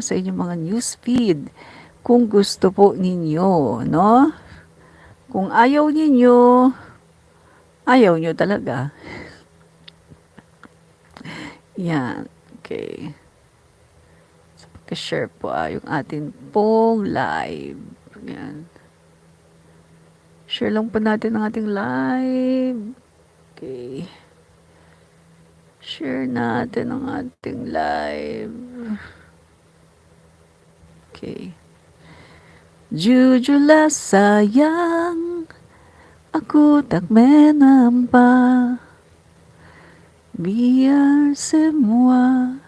sa inyong mga newsfeed kung gusto po ninyo, no? Kung ayaw nyo talaga. Yan. Okay. So, share po yung atin pong live. Yan. Share lang po natin ang ating live. Okay. Share natin ang ating live. Okay. Jujula sayang, aku tak menampak. Biar semua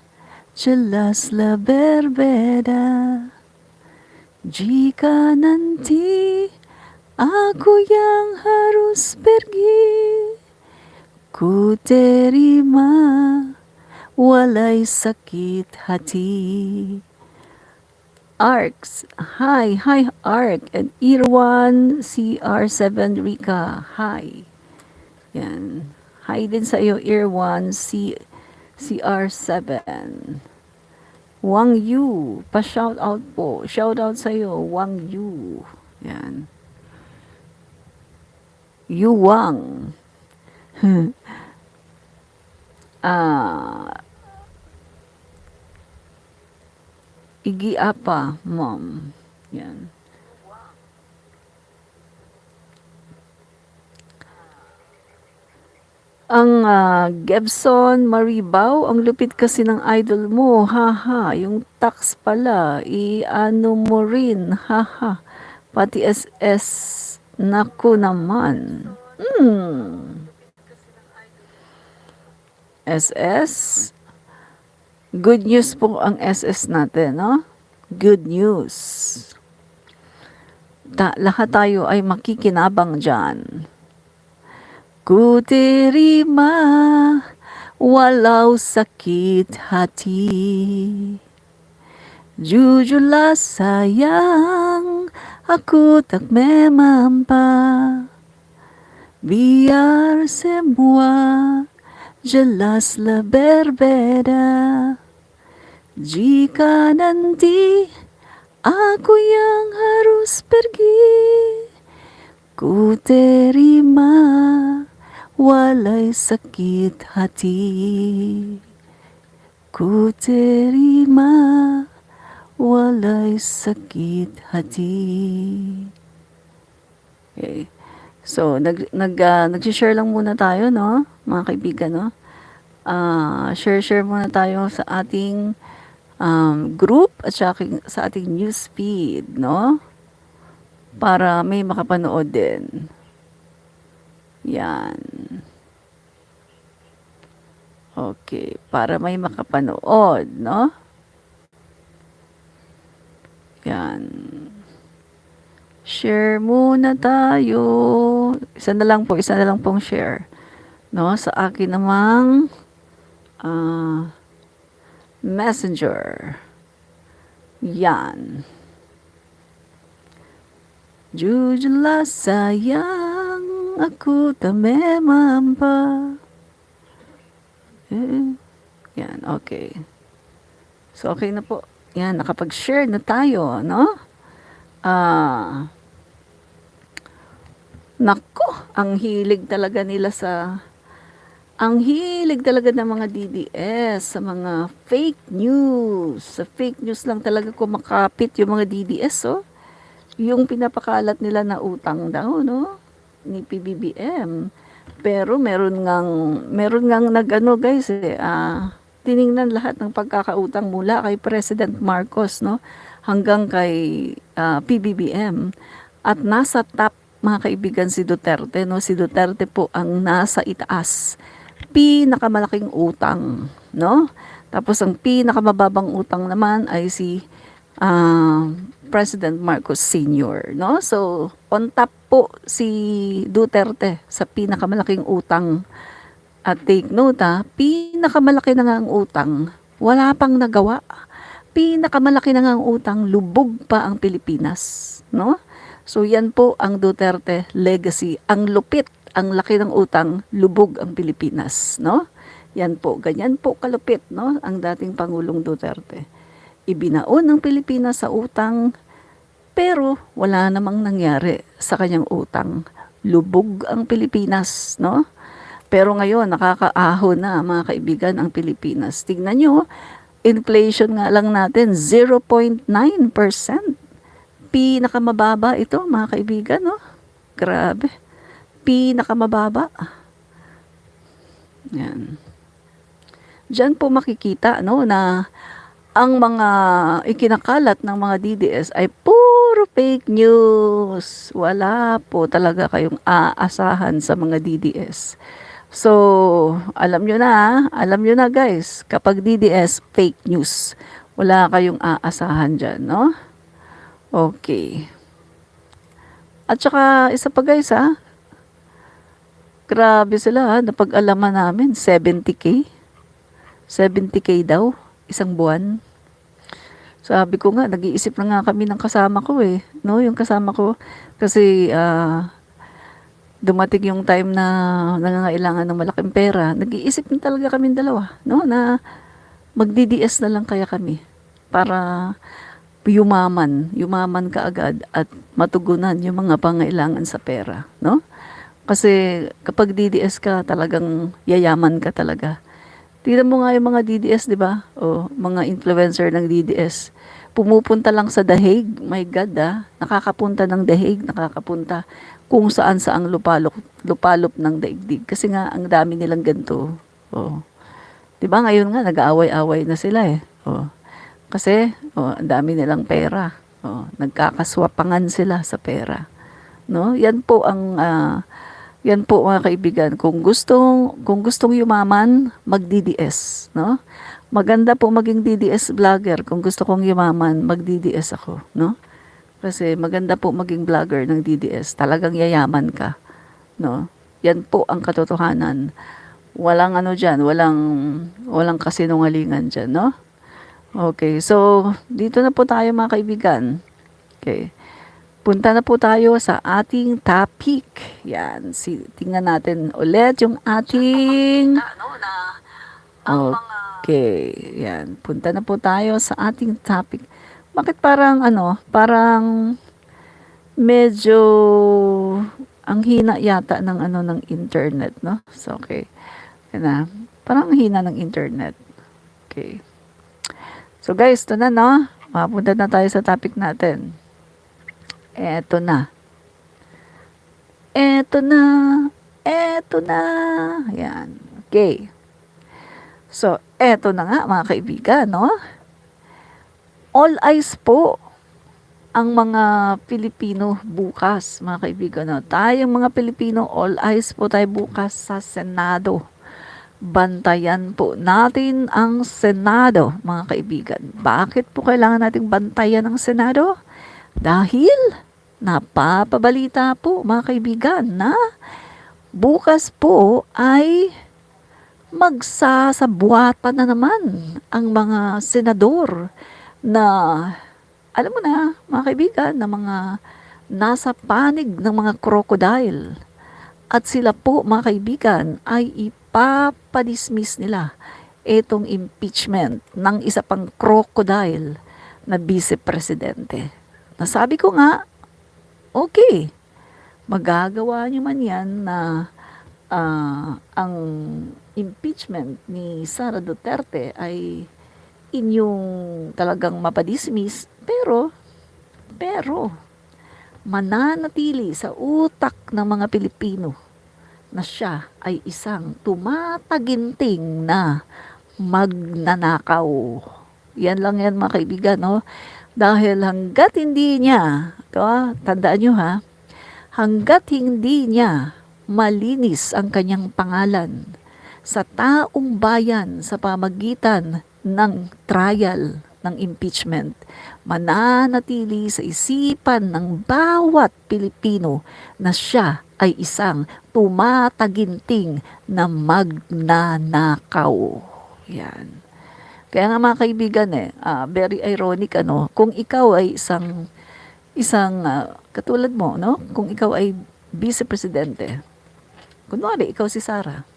jelaslah berbeda. Jika nanti aku yang harus pergi, ku terima walai sakit hati. Arcs, hi Arc, and Irwan CR7 Rika, hi. Yan. Hi din sa iyo, Irwan CR7. Wang Yu, pa-shout out po. Shout out sa iyo, Wang Yu. Yan. Yu Wang. Igi apa, mom. Yan. Ang Gebson Maribao, ang lupit kasi ng idol mo, haha, yung tax pala, i-ano mo rin, haha, pati SS, naku naman. SS, good news po ang SS natin, no? Good news. Lahat tayo ay makikinabang dyan. Ku terima walau sakit hati. Jujurlah sayang, aku tak memampa. Biar semua jelaslah berbeda. Jika nanti aku yang harus pergi, ku terima walai sakit hati. Ku terima walai sakit hati. Okay. So, nag-share lang muna tayo, no? Mga kaibigan, no? Share muna tayo sa ating group at sa ating newsfeed, no? Para may makapanood din. Yan. Okay, para may makapanood, no? Yan. Share muna tayo. Isa na lang pong share. No, sa akin namang messenger. Yan. Jujurlah sayang, aku tak memampa. Yan, okay. So, okay na po. Yan, nakapag-share na tayo, no? Nako, ang hilig talaga ng mga DDS sa mga fake news. Sa fake news lang talaga kumakapit yung mga DDS, oh. Yung pinapakalat nila na utang daw, no? Ni PBBM. Pero meron ngang nag-ano, guys, tiningnan lahat ng pagkakautang mula kay President Marcos, no? Hanggang kay PBBM. At nasa top, mga kaibigan, si Duterte, no? Si Duterte po ang nasa itaas. Pinakamalaking utang, no? Tapos ang pinakamababang utang naman ay si President Marcos Sr., no? So, on top po si Duterte sa pinakamalaking utang. At take note, pinakamalaki na nga ang utang, wala pang nagawa. Pinakamalaki na nga ang utang, lubog pa ang Pilipinas, no? So, yan po ang Duterte legacy. Ang lupit, ang laki ng utang, lubog ang Pilipinas, no? Yan po, ganyan po kalupit, no? Ang dating Pangulong Duterte. Ibinaon ng Pilipinas sa utang, pero wala namang nangyari sa kanyang utang. Lubog ang Pilipinas, no? Pero ngayon, nakakaahon na mga kaibigan ang Pilipinas. Tignan nyo, inflation nga lang natin, 0.9%. Pinakamababa ito mga kaibigan, no? Grabe. Pinakamababa. Yan. Diyan po makikita, no, na ang mga ikinakalat ng mga DDS ay puro fake news. Wala po talaga kayong aasahan sa mga DDS. So, alam nyo na guys, kapag DDS, fake news. Wala kayong aasahan dyan, no? Okay. At saka, isa pa guys grabe sila napag-alaman namin, 70K. 70K daw, isang buwan. Sabi ko nga, nag-iisip na nga kami ng kasama ko no? Yung kasama ko, kasi dumating yung time na nangangailangan ng malaking pera, nag-iisip na talaga kami dalawa, no? Na mag-DDS na lang kaya kami para yumaman kaagad at matugunan yung mga pangailangan sa pera, no? Kasi kapag DDS ka, talagang yayaman ka talaga. Tingnan mo nga yung mga DDS, di ba? O, mga influencer ng DDS. Pumupunta lang sa The Hague. My God, nakakapunta ng The Hague, nakakapunta kung saan-saang lupalop ng daigdig. Kasi nga, ang dami nilang ganito. O, di ba ngayon nga, nag-aaway-away na sila O, kasi, ang dami nilang pera. O, nagkakaswapangan sila sa pera. No? Yan po mga kaibigan, kung gustong yumaman, mag-DDS, no? Maganda po maging DDS vlogger. Kung gusto kong yumaman, mag-DDS ako, no? Kasi maganda po maging vlogger ng DDS. Talagang yayaman ka, no? Yan po ang katotohanan. Walang diyan, walang kasinungalingan diyan, no? Okay, so dito na po tayo mga kaibigan. Okay. Punta na po tayo sa ating topic. Yan. Tingnan natin ulit yung ating... Okay. Yan. Punta na po tayo sa ating topic. Bakit parang medyo ang hina yata ng internet, no? So, okay. Yan na. Parang hina ng internet. Okay. So, guys, ito na, no? Mapunta na tayo sa topic natin. Eto na. Yan. Okay. So, eto na nga mga kaibigan, no? All eyes po ang mga Pilipino bukas, mga kaibigan, no? Tayong mga Pilipino, all eyes po tayo bukas sa Senado. Bantayan po natin ang Senado, mga kaibigan. Bakit po kailangan nating bantayan ang Senado? Dahil napapabalita po mga kaibigan na bukas po ay magsasabuatan na naman ang mga senador na alam mo na mga kaibigan na mga nasa panig ng mga crocodile. At sila po mga kaibigan ay ipapadismiss nila itong impeachment ng isa pang crocodile na vice-presidente. Nasabi ko nga, okay, magagawa nyo man yan na ang impeachment ni Sara Duterte ay inyong talagang mapadismiss, pero mananatili sa utak ng mga Pilipino na siya ay isang tumataginting na magnanakaw. Yan lang yan mga kaibigan, no? Dahil hanggat hindi niya, tandaan nyo hanggat hindi niya malinis ang kanyang pangalan sa taong bayan sa pamagitan ng trial ng impeachment, mananatili sa isipan ng bawat Pilipino na siya ay isang tumataginting na magnanakaw. Yan. Kaya nga mga kaibigan very ironic kung ikaw ay isang katulad mo, no? Kung ikaw ay vice-presidente, kunwari ikaw si Sara,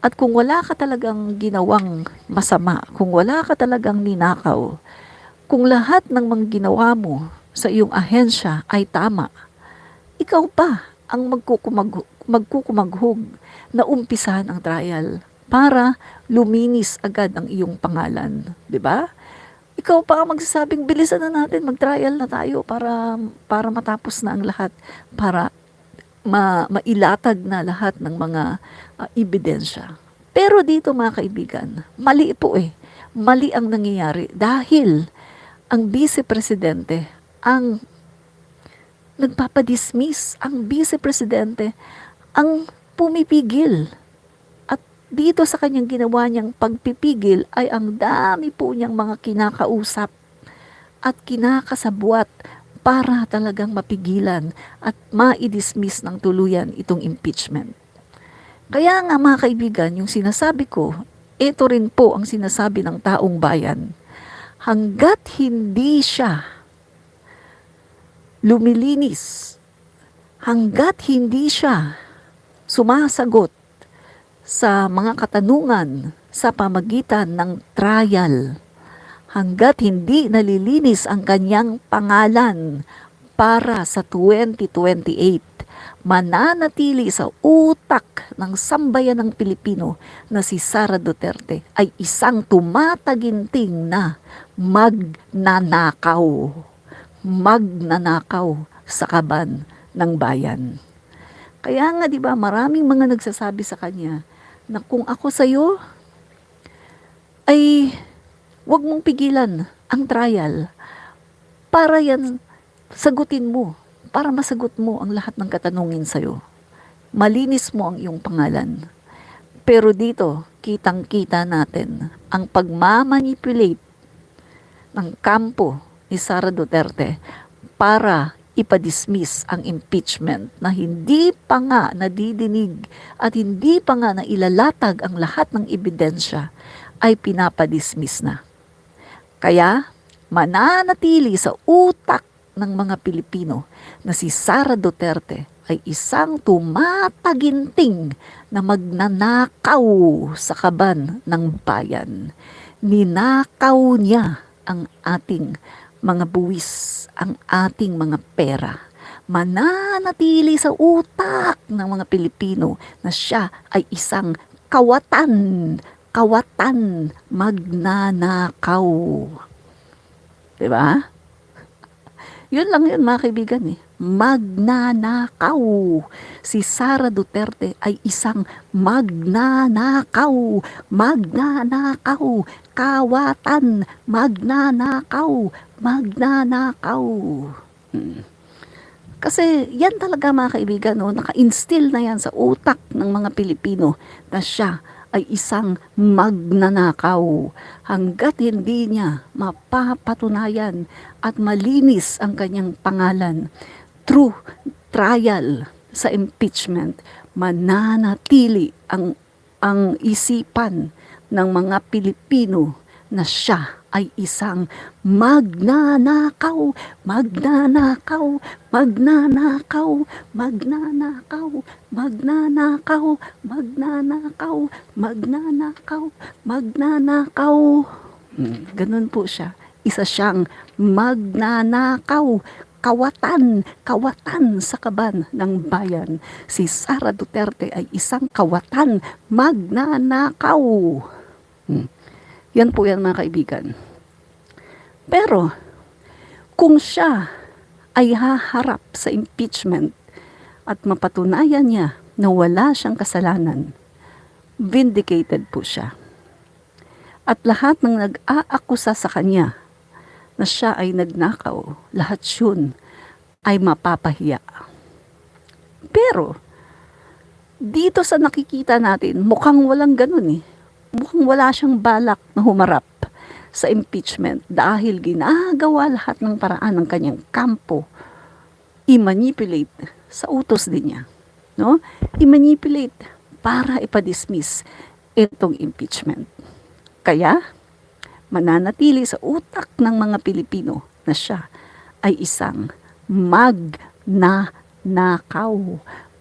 At kung wala ka talagang ginawang masama, kung wala ka talagang ninakaw, kung lahat ng mga ginawa mo sa iyong ahensya ay tama, ikaw pa ang magkukumaghog na umpisahan ang trial para luminis agad ang iyong pangalan. 'Di ba? Ikaw pa ang magsasabing, bilisan na natin, mag-trial na tayo para matapos na ang lahat, para mailatag na lahat ng mga ebidensya. Pero dito mga kaibigan, mali po eh. Mali ang nangyayari dahil ang vice presidente ang nagpapadismiss, ang vice presidente ang pumipigil. At dito sa kanyang ginawa niyang pagpipigil ay ang dami po niyang mga kinakausap at kinakasabwat para talagang mapigilan at ma-dismiss ng tuluyan itong impeachment. Kaya nga mga kaibigan, yung sinasabi ko, ito rin po ang sinasabi ng taong bayan. Hanggat hindi siya lumilinis, hanggat hindi siya sumasagot sa mga katanungan sa pamagitan ng trial, hanggat hindi nalilinis ang kanyang pangalan para sa 2028, mananatili sa utak ng sambayan ng Pilipino na si Sara Duterte ay isang tumataginting na magnanakaw. Magnanakaw sa kaban ng bayan. Kaya nga 'di ba, maraming mga nagsasabi sa kanya na kung ako sa iyo ay huwag mong pigilan ang trial para yan sagutin mo, para masagot mo ang lahat ng katanungin sa iyo. Malinis mo ang iyong pangalan. Pero dito, kitang-kita natin ang pagmamanipulate ng kampo ni Sara Duterte para ipadismiss ang impeachment na hindi pa nga nadidinig at hindi pa nga na ilalatag ang lahat ng ebidensya ay pinapadismiss na. Kaya mananatili sa utak ng mga Pilipino na si Sara Duterte ay isang tumataginting na magnanakaw sa kaban ng bayan. Ninakaw niya ang ating mga buwis, ang ating mga pera. Mananatili sa utak ng mga Pilipino na siya ay isang kawatan magnanakaw. Diba? Yun lang yun mga kaibigan eh. Magnanakaw. Si Sara Duterte ay isang magnanakaw. Magnanakaw. Kawatan. Magnanakaw. Magnanakaw. Kasi yan talaga mga kaibigan, no? Naka-instill na yan sa utak ng mga Pilipino na siya ay isang magnanakaw hanggat hindi niya mapapatunayan at malinis ang kanyang pangalan through trial sa impeachment. Mananatili ang isipan ng mga Pilipino na siya ay isang magnanakaw, magnanakaw, magnanakaw, magnanakaw, magnanakaw, magnanakaw, magnanakaw, magnanakaw. Ganun po siya. Isa siyang magnanakaw, kawatan sa kaban ng bayan. Si Sara Duterte ay isang kawatan, magnanakaw. Yan po yan mga kaibigan. Pero, kung siya ay haharap sa impeachment at mapatunayan niya na wala siyang kasalanan, vindicated po siya. At lahat ng nag-aakusa sa kanya na siya ay nagnakaw, lahat yun ay mapapahiya. Pero, dito sa nakikita natin, mukhang walang ganun eh. Mukhang wala siyang balak na humarap sa impeachment dahil ginagawa lahat ng paraan ng kanyang kampo i-manipulate sa utos din niya. No? I-manipulate para ipadismiss itong impeachment. Kaya, mananatili sa utak ng mga Pilipino na siya ay isang magnanakaw.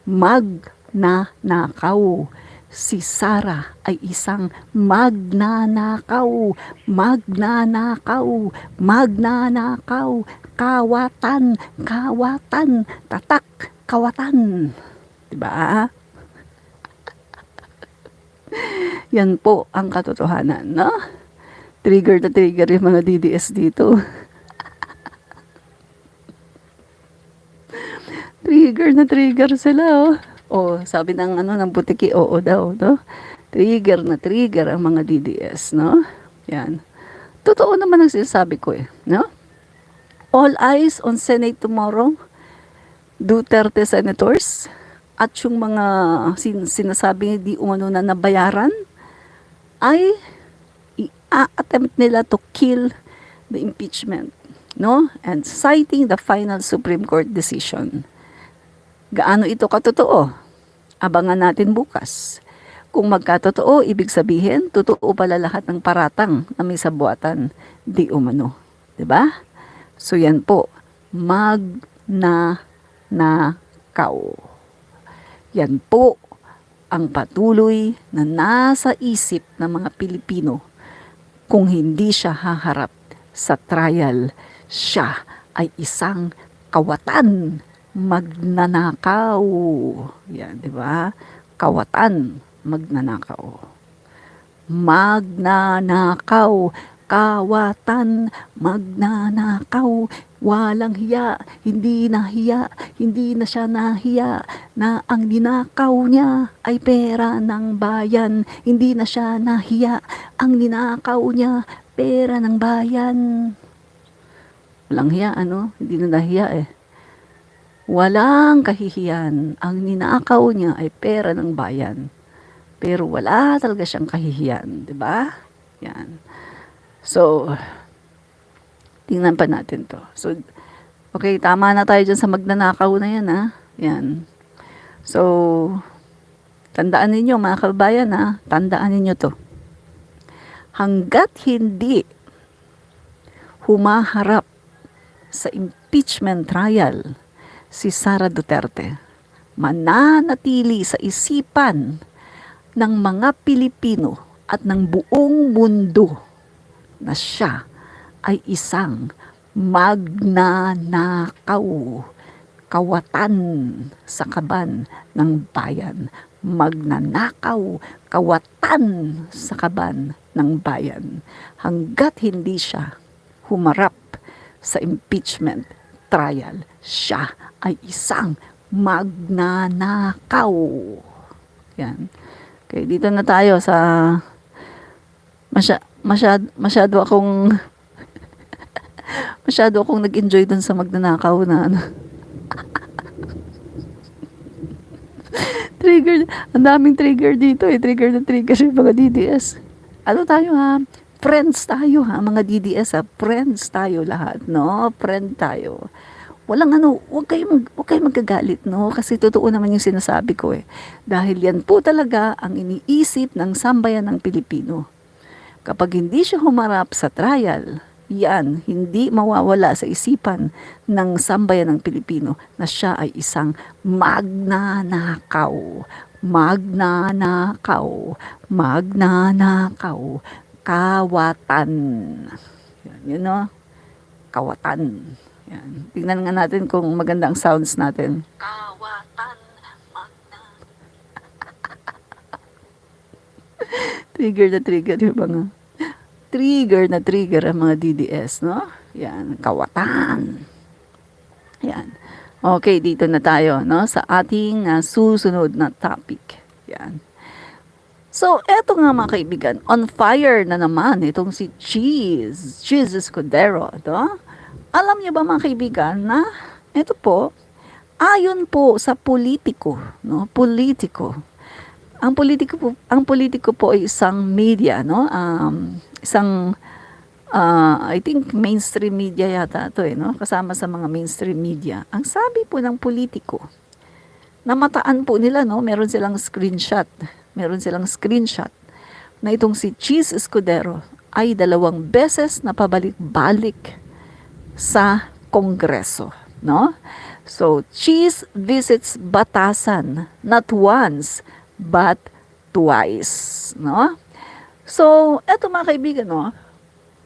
Magnanakaw. si Sarah ay isang magnanakaw, magnanakaw, magnanakaw, kawatan, kawatan, tatak, kawatan. Diba? Yan po ang katotohanan, no? Trigger na trigger yung mga DDS dito. Trigger na trigger sila, oh. Oh, sabi ng butiki, oo daw, no? Trigger na trigger ang mga DDS, no? Yan. Totoo naman ang sinasabi ko eh, no? All eyes on Senate tomorrow. Duterte senators at yung mga sinasabing di umano na nabayaran ay i-attempt nila to kill the impeachment, no? And citing the final Supreme Court decision. Gaano ito katotoo? Abangan natin bukas. Kung magkatotoo, ibig sabihin, totoo pala lahat ng paratang na may sabuatan, di umano. Diba? So yan po, magnanakaw. Yan po ang patuloy na nasa isip ng mga Pilipino. Kung hindi siya haharap sa trial, siya ay isang kawatan, magnanakaw. Yan, di ba? Kawatan, magnanakaw. Magnanakaw, kawatan, magnanakaw, walang hiya, hindi na siya nahiya, na ang ninakaw niya ay pera ng bayan, hindi na siya nahiya, ang ninakaw niya, pera ng bayan. Walang hiya, ano? Hindi na nahiya eh. Walang kahihiyan, ang ninakaw niya ay pera ng bayan. Pero wala talaga siyang kahihiyan, di ba? Yan. So, tingnan pa natin to. So, okay, tama na tayo dyan sa magnanakaw na yan, ha? Yan. So, tandaan ninyo, mga kababayan, ha? Tandaan ninyo to. Hanggat hindi humaharap sa impeachment trial si Sara Duterte, mananatili sa isipan ng mga Pilipino at ng buong mundo na siya ay isang magnanakaw, kawatan sa kaban ng bayan. Magnanakaw, kawatan sa kaban ng bayan. Hanggat hindi siya humarap sa impeachment trial, siya ay isang magnanakaw. Yan. Okay, dito na tayo sa masyado akong nag-enjoy dun sa magnanakaw na ano. Trigger, ang daming trigger dito eh. Trigger na trigger yung mga DDS. Ano tayo ha? Friends tayo ha, mga DDS ha. Friends tayo lahat, no? Friend tayo. Walang huwag kayong magkagalit, no? Kasi totoo naman yung sinasabi ko eh. Dahil yan po talaga ang iniisip ng sambayan ng Pilipino. Kapag hindi siya humarap sa trial, yan, hindi mawawala sa isipan ng sambayan ng Pilipino na siya ay isang magnanakaw. Magnanakaw. Magnanakaw. Kawatan. Yan, yun no? Kawatan. Yan. Tingnan nga natin kung maganda ang sounds natin. Kawatan. Trigger na trigger yung mga trigger ang mga DDS, no? Yan, kawatan. Yan. Okay, dito na tayo, no? Sa ating susunod na topic. Yan. So, eto nga mga kaibigan, on fire na naman itong si Cheese Escudero, no? Alam niyo ba mga kaibigan na ito po, ayon po sa politiko, no? Ang politiko po ay isang media, no? Isang I think mainstream media yata ito eh, no? Kasama sa mga mainstream media. Ang sabi po ng politiko, namataan po nila, no? Meron silang screenshot na itong si Cheese Escudero ay 2 beses na pabalik-balik sa Kongreso, no? So, Cheese visits Batasan not once but twice, no? So, eto mga kaibigan, no?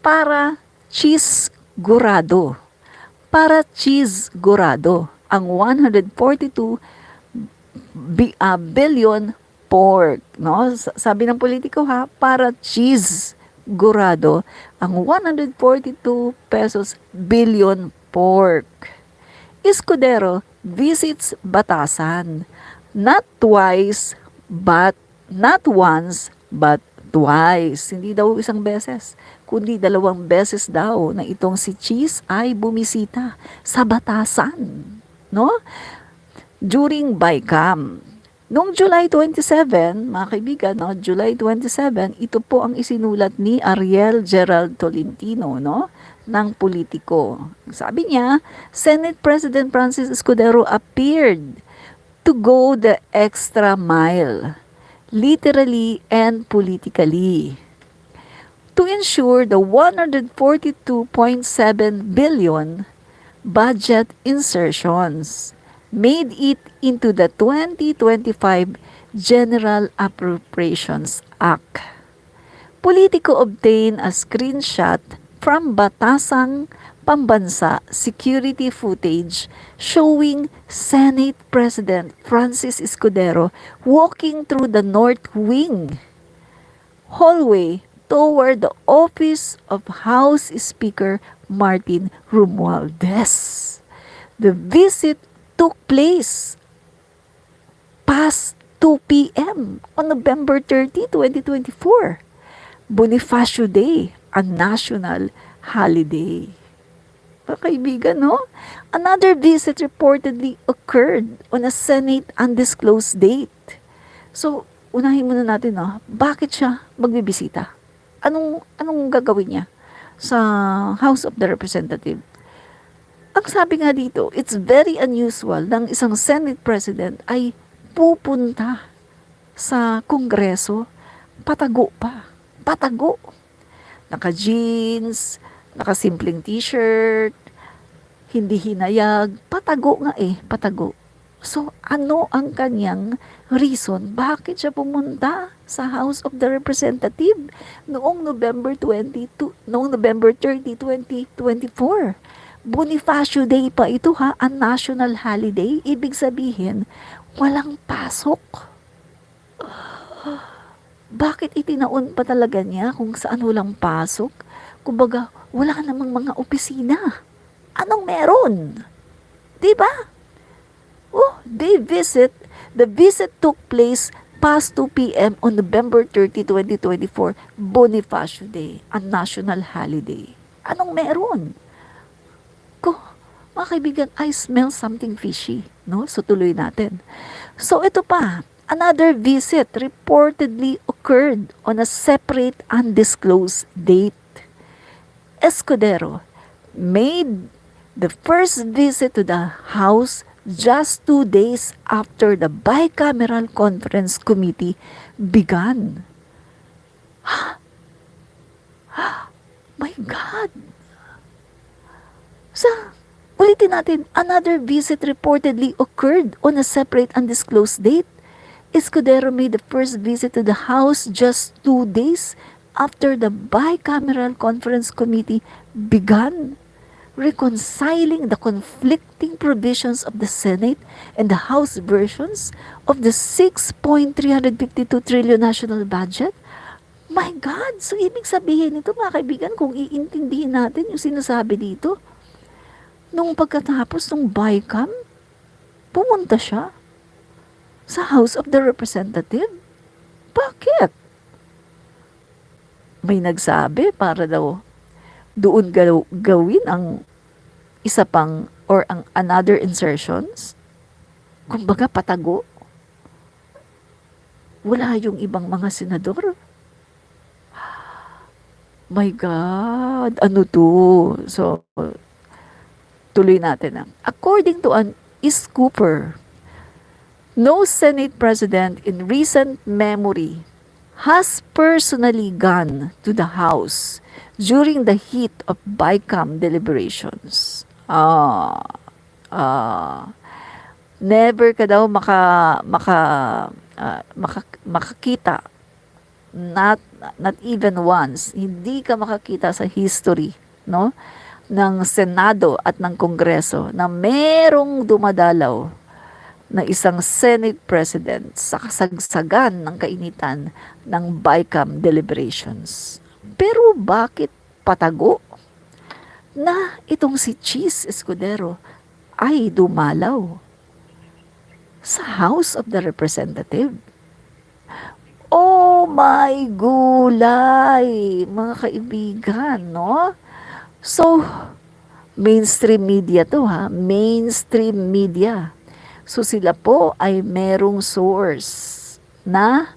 Para cheese gorado. Para cheese gorado. Ang 142 billion pork, no? Sabi ng politiko ha, para cheese gorado, ang 142 pesos billion pork. Escudero visits Batasan. Not twice, but not once, but twice. Hindi daw isang beses, kundi 2 beses daw na itong si Cheese ay bumisita sa Batasan, no? During BICAM. Noong July 27, mga kaibigan, no, July 27, ito po ang isinulat ni Ariel Gerald Tolentino, no, ng Politico. Sabi niya, Senate President Francis Escudero appeared to go the extra mile, literally and politically, to ensure the 142.7 billion budget insertions made it into the 2025 General Appropriations Act. Politico obtained a screenshot from Batasang Pambansa security footage showing Senate President Francis Escudero walking through the North Wing hallway toward the office of House Speaker Martin Romualdez. The visit took place past 2 p.m. on November 30, 2024. Bonifacio Day, a national holiday. Mga kaibigan, no? Another visit reportedly occurred on a Senate undisclosed date. So, unahin muna natin, no? Bakit siya magbibisita? Anong gagawin niya sa House of the Representatives? Ang sabi nga dito, it's very unusual ng isang Senate President ay pupunta sa Kongreso, patago pa. Patago. Naka-jeans, naka-simpleng t-shirt, hindi hinayag, patago nga patago. So, ano ang kanyang reason? Bakit siya pumunta sa House of the Representative noong November 30, 2024? Bonifacio Day pa ito ha, ang national holiday. Ibig sabihin, walang pasok. Bakit itinaon pa talaga niya kung saan walang pasok? Kumbaga, wala namang mga opisina. Anong meron? Diba? Oh, the visit took place past 2 p.m. on November 30, 2024, Bonifacio Day, a national holiday. Anong meron? Mga kaibigan, I smell something fishy, no? So, tuloy natin. So, ito pa. Another visit reportedly occurred on a separate undisclosed date. Escudero made the first visit to the House just 2 days after the bicameral conference committee began. My God! Ulitin natin, another visit reportedly occurred on a separate undisclosed date. Escudero made the first visit to the House just 2 days after the bicameral conference committee began, reconciling the conflicting provisions of the Senate and the House versions of the 6.352 trillion national budget. My God! So, ibig sabihin nito, mga kaibigan, kung iintindihin natin yung sinasabi dito, nung pagkatapos ng BICAM, pumunta siya sa House of the Representative. Bakit? May nagsabi para daw doon gawin ang isa pang or ang another insertions. Kumbaga patago. Wala yung ibang mga senador. My God, ano to? So, tuloy natin na. According to an Cooper, no Senate President in recent memory has personally gone to the House during the heat of BICAM deliberations. Never ka daw makakita, not not even once, hindi ka makakita sa history, no, ng Senado at ng Kongreso na merong dumadalaw na isang Senate President sa kasagsagan ng kainitan ng BICAM deliberations. Pero bakit patago na itong si Cheese Escudero ay dumalaw sa House of the Representative? Oh my gulay, mga kaibigan, no? So, mainstream media to ha, mainstream media. So sila po ay merong source na,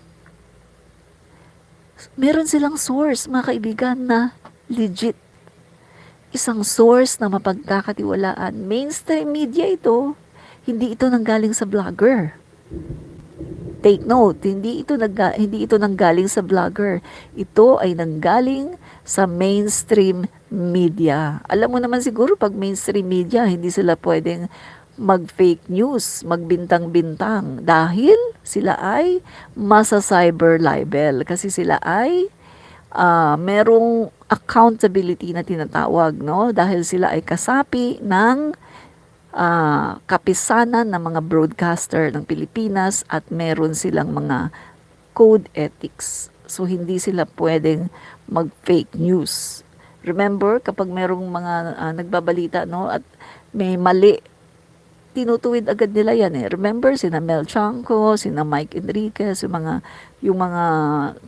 meron silang source, mga kaibigan, na legit. Isang source na mapagkakatiwalaan. Mainstream media ito, hindi ito nanggaling sa vlogger. Take note, hindi ito nanggaling sa vlogger. Ito ay nanggaling sa mainstream media. Alam mo naman siguro pag mainstream media, hindi sila pwedeng mag-fake news, magbintang-bintang dahil sila ay masa-cyber libel kasi sila ay merong accountability na tinatawag, no? Dahil sila ay kasapi ng kapisanan ng mga broadcaster ng Pilipinas at meron silang mga code ethics. So, hindi sila pwedeng mag-fake news. Remember, kapag merong mga nagbabalita, no, at may mali, tinutuwid agad nila yan eh. Remember, sina Mel Chanco, sina Mike Enriquez, yung mga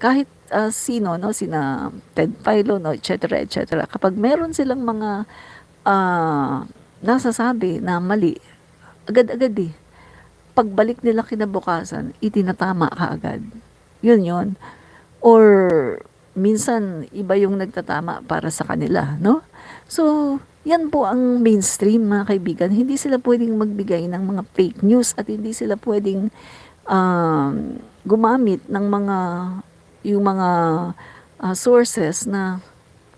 kahit sino, no, sina Ted Filon, no, etc., etc. Kapag meron silang mga nasasabi na mali, agad-agad eh. Pagbalik nila kinabukasan, itinatama ka agad. Yun. Or minsan, iba yung nagtatama para sa kanila, no? So, yan po ang mainstream, mga kaibigan. Hindi sila pwedeng magbigay ng mga fake news at hindi sila pwedeng gumamit ng yung mga sources na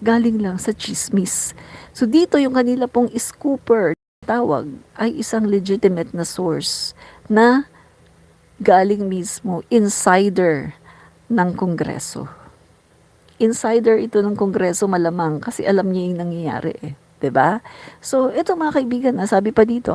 galing lang sa chismis. So dito yung kanila pong scooper tawag ay isang legitimate na source na galing mismo insider ng Kongreso. Insider ito ng Kongreso malamang kasi alam niya yung nangyayari eh. 'Di ba? So ito mga kaibigan, sabi pa dito